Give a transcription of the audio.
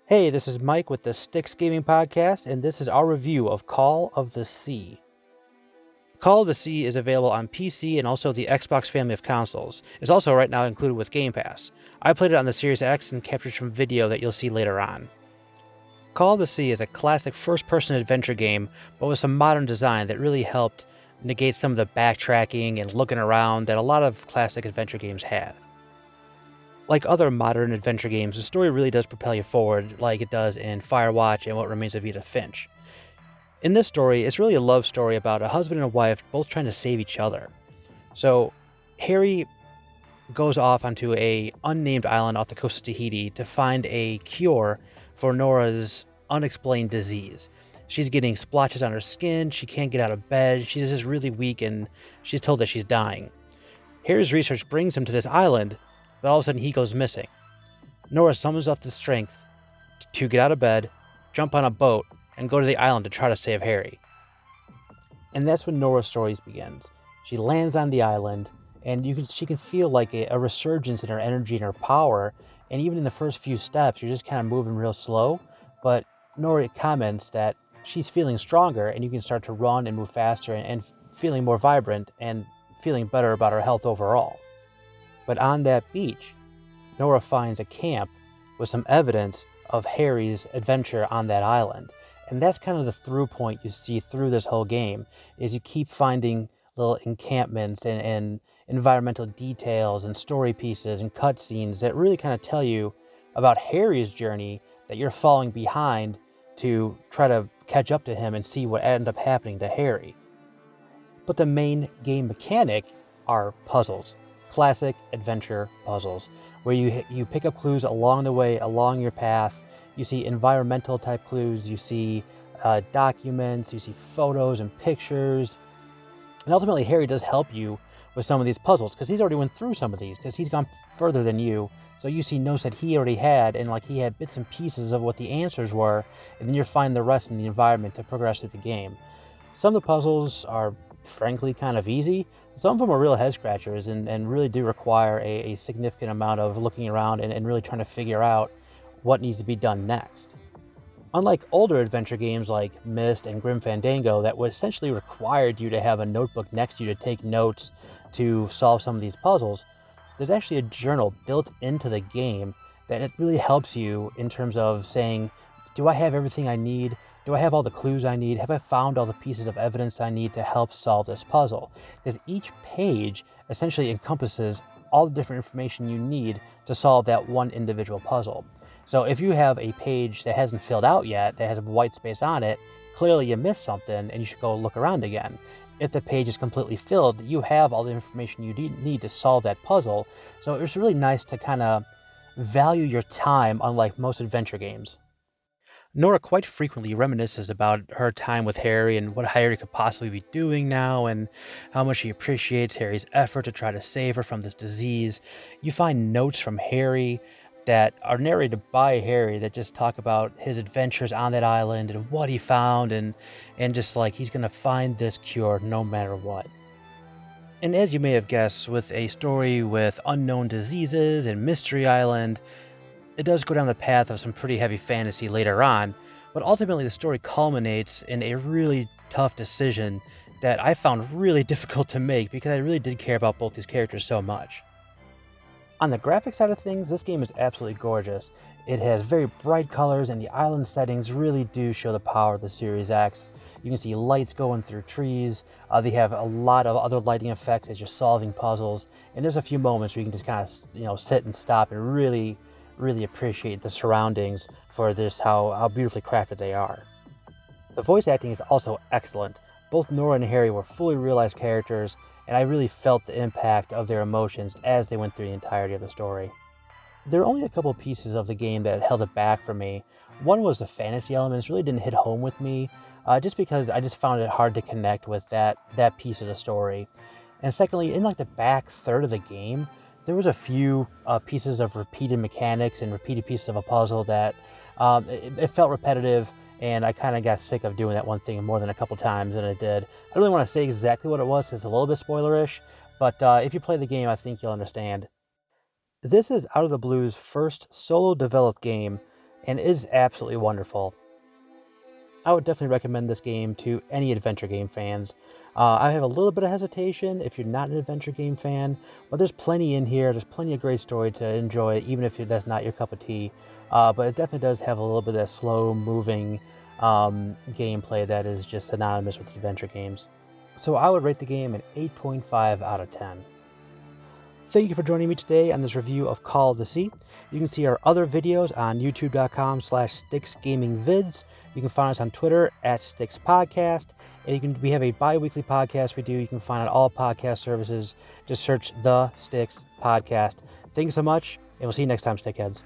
Hey, this is Mike with the Sticks Gaming Podcast, and this is our review of Call of the Sea. Call of the Sea is available on PC and also the Xbox family of consoles. It's also right now included with Game Pass. I played it on the Series X and captured some video that you'll see later on. Call of the Sea is a classic first-person adventure game, but with some modern design that really helped negate some of the backtracking and looking around that a lot of classic adventure games have. Like other modern adventure games, the story really does propel you forward, like it does in Firewatch and What Remains of Edith Finch. In this story, it's really a love story about a husband and a wife both trying to save each other. So, Harry goes off onto a unnamed island off the coast of Tahiti to find a cure for Nora's unexplained disease. She's getting splotches on her skin, she can't get out of bed, she's just really weak, and she's told that she's dying. Harry's research brings him to this island, but all of a sudden he goes missing. Nora summons up the strength to get out of bed, jump on a boat, and go to the island to try to save Harry. And that's when Nora's story begins. She lands on the island, and she can feel like a resurgence in her energy and her power. And even in the first few steps, you're just kind of moving real slow. But Nora comments that she's feeling stronger, and you can start to run and move faster and feeling more vibrant and feeling better about her health overall. But on that beach, Nora finds a camp with some evidence of Harry's adventure on that island. And that's kind of the through point you see through this whole game, is you keep finding little encampments and environmental details and story pieces and cutscenes that really kind of tell you about Harry's journey that you're falling behind to try to catch up to him and see what ended up happening to Harry. But the main game mechanic are puzzles. Classic adventure puzzles, where you pick up clues along the way, along your path. You see environmental type clues, you see documents, you see photos and pictures. And ultimately, Harry does help you with some of these puzzles, because he's already went through some of these, because he's gone further than you. So you see notes that he already had, and like he had bits and pieces of what the answers were, and then you're finding the rest in the environment to progress through the game. Some of the puzzles are frankly kind of easy. Some of them are real head scratchers and really do require a significant amount of looking around and really trying to figure out what needs to be done next. Unlike older adventure games like Myst and Grim Fandango that would essentially required you to have a notebook next to you to take notes to solve some of these puzzles, there's actually a journal built into the game that it really helps you in terms of saying, do I have everything I need? Do I have all the clues I need? Have I found all the pieces of evidence I need to help solve this puzzle? Because each page essentially encompasses all the different information you need to solve that one individual puzzle. So if you have a page that hasn't filled out yet, that has a white space on it, clearly you missed something and you should go look around again. If the page is completely filled, you have all the information you need to solve that puzzle. So it's really nice to kind of value your time, unlike most adventure games. Nora quite frequently reminisces about her time with Harry and what Harry could possibly be doing now, and how much she appreciates Harry's effort to try to save her from this disease. You find notes from Harry that are narrated by Harry that just talk about his adventures on that island and what he found, and just like he's gonna find this cure no matter what. And as you may have guessed, with a story with unknown diseases and Mystery Island, it does go down the path of some pretty heavy fantasy later on, but ultimately the story culminates in a really tough decision that I found really difficult to make because I really did care about both these characters so much. On the graphic side of things, this game is absolutely gorgeous. It has very bright colors, and the island settings really do show the power of the Series X. You can see lights going through trees. They have a lot of other lighting effects as you're solving puzzles, and there's a few moments where you can just kind of sit and stop and really appreciate the surroundings for this, how beautifully crafted they are. The voice acting is also excellent. Both Nora and Harry were fully realized characters, and I really felt the impact of their emotions as they went through the entirety of the story. There are only a couple pieces of the game that held it back for me. One was the fantasy elements really didn't hit home with me, just because I just found it hard to connect with that piece of the story. And secondly, in like the back third of the game, there was a few pieces of repeated mechanics and repeated pieces of a puzzle that it felt repetitive, and I kind of got sick of doing that one thing more than a couple times than it did. I don't really want to say exactly what it was, 'cause it's a little bit spoilerish, but if you play the game, I think you'll understand. This is Out of the Blue's first solo developed game, and it is absolutely wonderful. I would definitely recommend this game to any adventure game fans. I have a little bit of hesitation if you're not an adventure game fan, but there's plenty in here. There's plenty of great story to enjoy, even if that's not your cup of tea. But it definitely does have a little bit of that slow-moving gameplay that is just synonymous with adventure games. So I would rate the game an 8.5 out of 10. Thank you for joining me today on this review of Call of the Sea. You can see our other videos on youtube.com/StyxGamingVids. You can find us on Twitter @StyxPodcast. And we have a bi-weekly podcast we do. You can find on all podcast services. Just search The Styx Podcast. Thank you so much, and we'll see you next time, Stickheads.